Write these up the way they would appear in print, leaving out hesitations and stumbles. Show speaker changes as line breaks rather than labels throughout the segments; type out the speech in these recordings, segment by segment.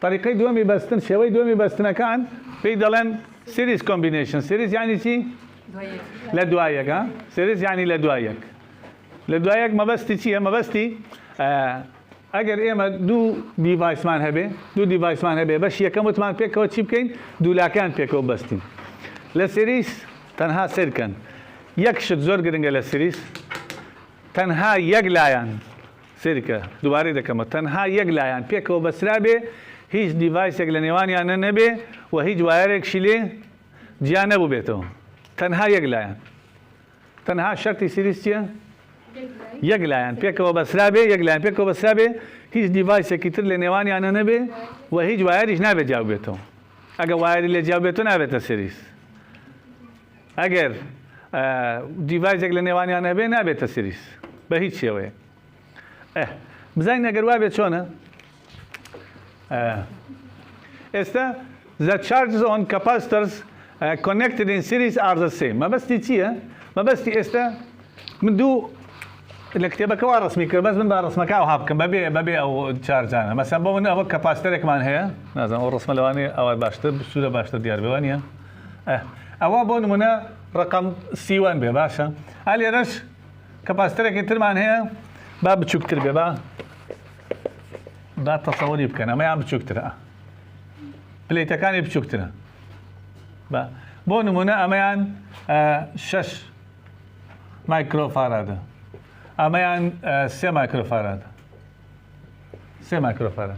طريقي دومي بستن شوي دومي بستن كان في دلن سيريز كومبينيشن. سيريز يعني شي لدوايق ها سيريز يعني لدوايق ما بستي شي ما بستي اگر ايما دو ديفايس مان هبه باش يكم مان بيكو تشيب كين دو لاكان بيكو بستين لسيريز تنها سيركن يكشت زور گرنگ لسيريز تنها يگلايان سيركه دوباره دكم تنها يگلايان بيكو بسرابه هیچ دیوایس یک لنیوانی آن نبی و هیچ وایرک شیلی جا نبو بیتو تنها یک لایان تنها شرطی سیریز چیه؟ یک لایان پیکو بسرابه یک لایان پیکو بسرابه هیچ دیوایس کی تر لنیوانی آن نبی و هیچ وایرش نبی جاو بیتو اگر وایری لی جاو بیتو نبیت سیریز اگر دیوایس یک لنیوانی آن نبی نبیت سیریز به هیچ شیوه بزنین اگر وای بیت چونه the charges on capacitors connected in series are the same. ما بس تيجي ما بس تي من دو الكتابة كوا رسمي كر بس من رسمة كوا هاب كم ببي أو تشارج أنا مثلا بقول أبغى كاباسيتر كمان هي لازم أو رسمة لواني أو باشتر بسورة باشتر ديار بوانية أو بقول منا رقم C1 بباشا على رش كاباسيتر كتير مان هي باب تشوكتر ببا دا تصوري بكنا ما يعم بتشوكتر بليتا كان بتشوكتر با بو نمونه اميان 6 مايكرو فاراد اميان 3 مايكرو فاراد 3 مايكرو فاراد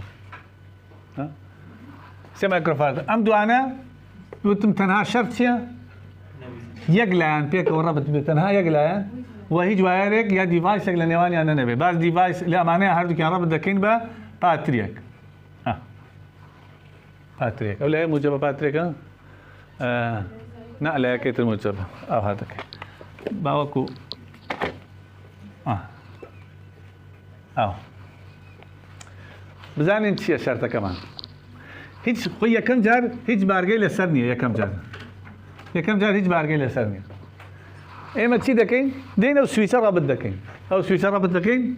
3 مايكرو فاراد ام دوانا وتم تنها شرطيه يقلان بيك وربط بتنها يقلان وهي جوايرك يا ديفايس لنيواني انا نبي بعد ديفايس لا معناها هردك يا ربط دكين با باتريك باتريك ولا هي موجبة باتريك نقلة كيت الموجبة أو هذا كي باوكو أو بزاني انت شيء شرطة كمان هيج خويا كم جار هيج بارجي لسرني يا كم جار هيج بارجي لسرني ايما تشي دكين دين او سويسر رابط دكين او سويسر رابط دكين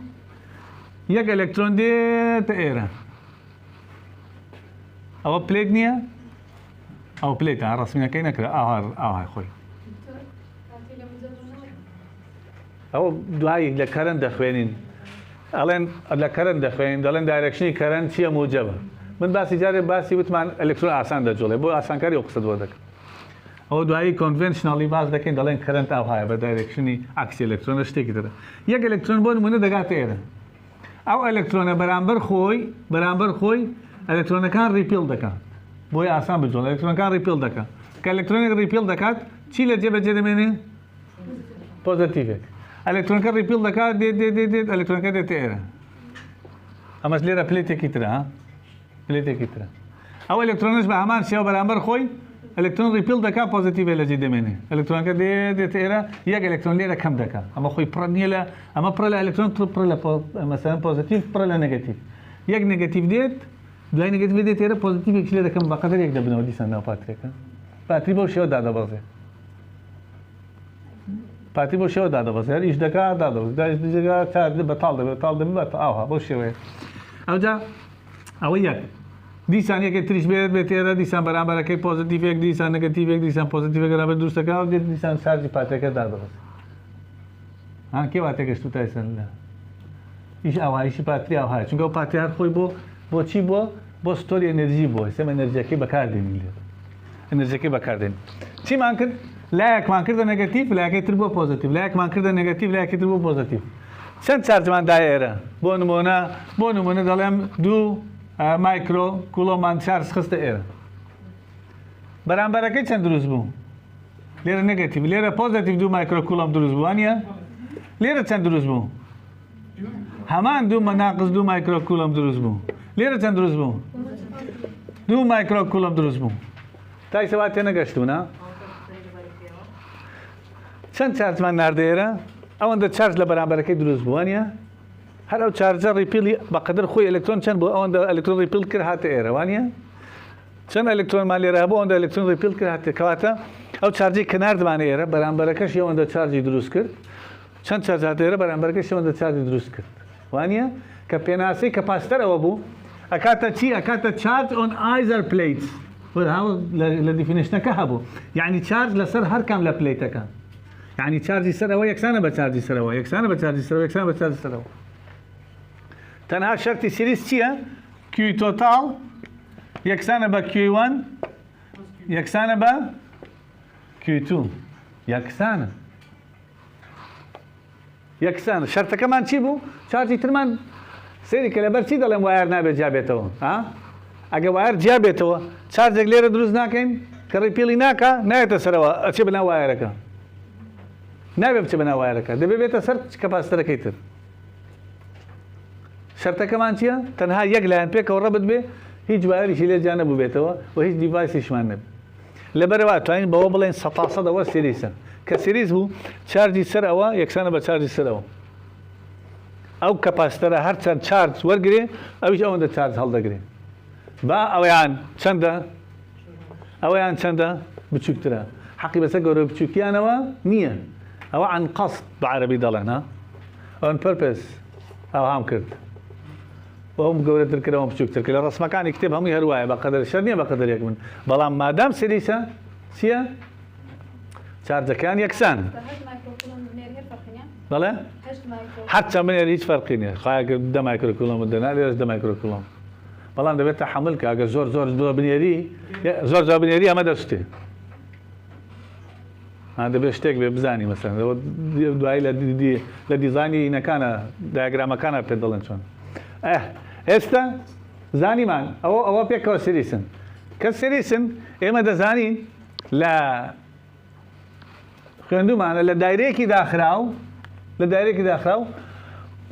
يك الكترون دي تيرا او بليت نيا او بليت رسمنا كاينه كده او هاي خوي او دعاي لكرنت دخوينين الان لكرنت دخوينين دالن دايركشن كرنت شي موجبه من بس جاري بس يبتمان الكترون اسان دجوله بو اسان كاري يقصد ودك او دعاي كونفنشنالي باز دكين دالن كرنت او هاي بدايركشني اكسي الكترون اشتي كده يك الكترون بون من دغا تيرا او الكترون برابر خوي الكترون كان ريبيل دكا بوي اسان بجول الكترون كان ريبيل دكا كالكترون ريبيل دكات شي لجه بجه مني بوزيتيف الكترون كان ريبيل دكا دي الكترون كان تيرا اما ليره بليتي كيترا بليتي كيترا او الكترونش بهمان شي برابر خوي الكترون ريبيل دكا بوزيتيف لجه دي مني الكترون كان دي تيرا يك الكترون ليره كم دكا اما خوي برنيلا اما برلا الكترون برلا مثلا بوزيتيف برلا نيجاتيف يك نيجاتيف ديت دوای نگاتیو ديت تيرا بوزيتيف اكشلي دكم بقدر يك دبنو دي سنه باتري بو شو دادا بازه باتري بو شو دادا بازه ايش دكا دادا بازه دجا تاع بطال اوها بو شو او جا او يك دي ثانيه كي تريش بيتيرا دي سان برابر كي بوزيتيف اك دي سان نيجاتيف اك دي سان بوزيتيف اك برابر دوستا کا دي سان چارج پاتي کا دادا بازه ها كي باتي که تو تايسن ايش او ايش باتري او ها چونكه باتري هر خوي بو چی بو ستوری انرژی بو سم انرژی کی بکاردین انرژی کی بکاردین چی مان کرد لا یک مان کرد نگاتیو لا یک تربو پوزیتیو لا یک مان کرد نگاتیو لا یک تربو پوزیتیو چند چارج مان دایره بو نمونه دالم دو مایکرو کولوم مان چارج خسته ایره برابر کی چند دروز بو لیر نگاتیو لیر پوزیتیو دو مایکرو کولوم دروز بو انیا لیر چند دروز بو همان دو ناقص دو مایکرو کولوم دروز بو ليرة چند دروز بو 2 مايكرو كولوم دروز بو تاي سوات نگشتونا چند چارج من نرديره او اند چارج لبرابر كي دروز بو انيا هر او چارجر ريبيل بقدر خوي الكترون چند بو او اند الكترون ريبيل كر هات ايره وانيا چند الكترون مالي رهبو اند الكترون ريبيل كر هات كواتا او چارجي كنارد معنی ايره برابر كش يو اند چارج دروز كر چند چارج هات ايره برابر كش يو اند چارج دروز كر وانيا كبيناسي كاباسيتر او بو أكاتا شيء أكاتا charge on either plates وهذا لديفينيشن كهبو يعني charge لسر هر كام لبليتك يعني charge يسر هو يكسانه بتشارج يسر هو يكسانه بتشارج يسر هو يكسانه بتشارج يسر هو تنها شرط سيريز شيء Q total يكسانه ب Q1 يكسانه ب Q2 يكسانه شرط كمان شيبو charge يترمان سيري كلابر چی دلم وایر نابه جابێتەوە ها ئەگە وایر جابێتەوە چارجێک لێرە دروست ناکەین کە ڕیپیڵی ناکە نایێتە سەرەوە ئەچێ بەناو وایرەکە نابێ بچێ بەناو وایرەکە دەبێ بێتە سەر کەپاسیتەرەکەی تر شەرتەکەمان چییە تەنها یەک لایەن پێکەوە ڕەبت بێ هیچ وایریشی لێ جا نەبوو بێتەوە و هیچ دیڤایسیشمان نەبێ لەبەرەوە توانین بەوە بڵێن 100% ئەوە سیریسە کە سیریز بوو چارجی سەر ئەوە یەکسانە بە چارجی سەرەوە ئەو کەپاسیتەرە هەر چەند چارج وەرگێ ئەویش ئەوەندە چارج هەڵدەگرێ با ئەوەیان چەندە بچووکترە حەقی بەسەر گەورە بچووکیانەوە نییە ئەوە عن قەسد بە عەرەبی دەڵێن ها on purpose ئەوهام کرد ئەوم گەورەتر کردەوە بچووکتر کرد لە ڕسمەکانی کتێب هەمووی هەروایە بەقەدەر شەر نییە بەقەدەر یەک من بەڵام مادام سریسە چییە چارجەکان یەکسان بەڵێ حتى من هیچ فەرقی نییە خایەکە 10 مایکرۆکولۆم دەنا لێرەش 10 مایکرۆکولۆم بەڵام دەبێت تەحمل کە ئەگەر زۆر بنێری زۆر بنێری ئەمە دەستێ دەبێت شتێک بێ بزانی مەسەن دوایی لە دیزانی نەکانە دایاگرامەکانە پێ دەڵێن چۆن ئێستا زانیمان ئەوە پێکەوە سریسن کە سریسن ئێمە دەزانین لە خوێندومانە لە دایرەیەکی داخراو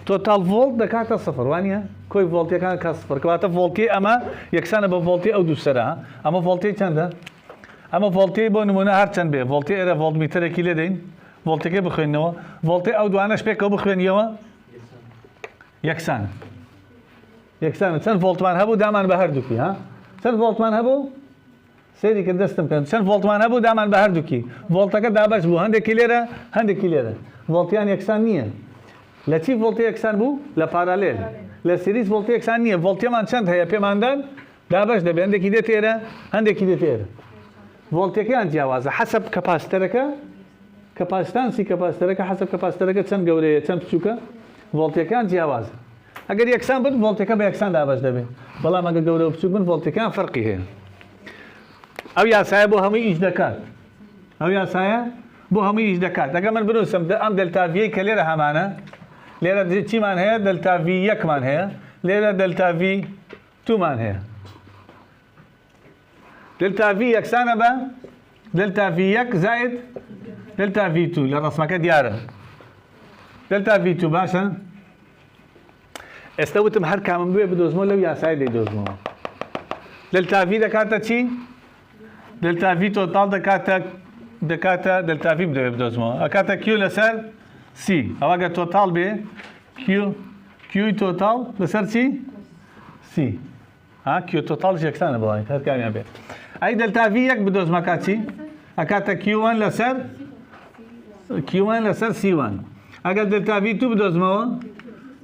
تۆتال ڤۆڵت دەکاتە سەفر وانە کۆی ڤۆڵتیەکان کات سەفر کەواتە ڤۆڵتی ئەمە یەکسانە بە ڤۆڵتی ئەو دووسەرە ئەمە ڤۆڵتی چەندە ئەمە ڤۆڵتی بۆ نمونە هەر چەند بێ ڤۆڵتی ئێرە ڤۆڵتمیتەرێکی لێ دەین ڤۆڵتەکەی بخوێنەوە ڤۆڵتی ئەو دوانەش پێکەوە بخوێنیەوە یەکسانە چەند ڤۆڵتمان هەبوو دامان بە هەردووکی ها چەند ڤۆڵتمان هەبوو سێری کە دەستم پێ چەند ڤۆڵتمان هەبوو دامان بە هەردووکی ڤۆڵتەکە دابەش بوو هەندێکی لێرە هەندێکی لێرە ڤۆڵتیان یەکسان نییە لە چی ڤۆڵتی یەکسان بوو لە پارالێل لە سیریز ڤۆڵتی یەکسان نییە ڤۆڵتیەمان چەند هەیە پێماندان دابەش دەبێ هەندێکی دێت ئێرە هەندێکی دێت ئێرە ڤۆڵتیەکەیان جیاوازە حەسەب کەپاسیتەرەکە کەپاسیتانسی کەپاسیتەرەکە حەسەب کەپاسیتەرەکە چەند گەورەیە چەند بچووکە ڤۆڵتیەکان جیاوازە ئەگەر یەکسان بن ڤۆڵتەکە بە یەکسان دابەش دەبێت بەڵام ئەگەر گەورە و بچووک بن ڤۆڵتیەکان فەرقی هەیە ئەو یاسایە بۆ هەمووی ئیش دەکات ئەو یاسایە بۆ هەمووی ئیش دەکات ئەگەر من بنووسم ئەم دلتاڤیەی کە لێرە هەمانە لێرە چیمان هەیە دلتاڤی یەکمان هەیە لێرە دلتاڤی تومان هەیە دلتاڤی یەکسانە بە دلتاڤی یەک زائد دلتاڤی تو لە ڕسمەکە دیارە دلتاڤی تو باشە ئێستا وتم هەر کامم بێ بدۆزمەوە لەو یاسای دەیدۆزمەوە دلتاڤی دەکاتە چی دلتاڤی تۆتاڵ دەکاتە دلتاڤی بدەوێت بدۆزمەوە ئەکاتە کیو لەسەر سی ئەوە گە تۆتاڵ بێ کیوی تۆتاڵ لەسەر چی سی کیو تۆتاڵ یەکسانە بڵێن هەر کامیان بێت ئەی دلتاڤی یەک بدۆزمە ئەکات چی ئەکاتە کیوان لەسەر سیوان ئەگەر دلتاڤی تو بدۆزمەوە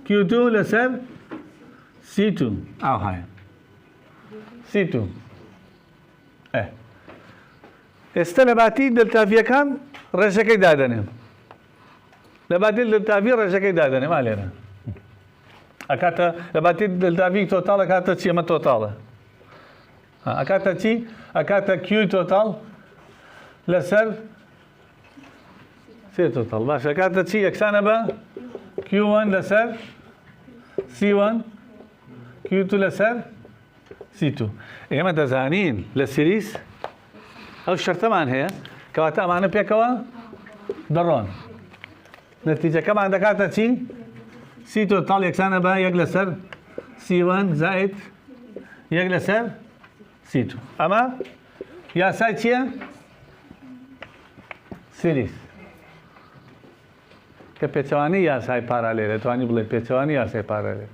کیو تو لەسەر سی تو ئاو هایە سی تو ئێستا لە باتی دلتاڤیەکان ڕێژەکەی دادەنێم لە باتی دلتاڤی ڕێژەکەی دادەنێم لێرە ئەکاتە لە باتی دلتاڤی تۆتاڵ ئەکاتە چی ئەمە تۆتاڵە ئەکاتە چی ئەکاتە کیوی تۆتاڵ لەسەر سێ تۆتاڵ باش ئەکاتە چی یەکسانە بە کیوان لەسەر سیوان کیو تو لەسەر سی تو ئێمە دەزانین لە سیریز ئەو شەرتەمان هەیە کەواتە ئەمانە پێکەوە دەڕۆن نەتیجەکەمان دەکاتە چی سی تۆتاڵ یەکسانە بە یەک لەسەر سیوان زائد یەک لەسەر سی تو ئەمە یاسای چییە سیریز کە پێچەوانی یاسای پارالێلە توانی بڵێ پێچەوانی یاسای پارالێل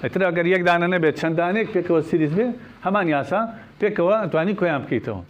ئەتر ئەگەر یەک دانە نەبێت چەند دانێک پێکەوە سیریز بێ هەمان یاسا پێکەوە ئەتوانی کۆیان بکەیتەوە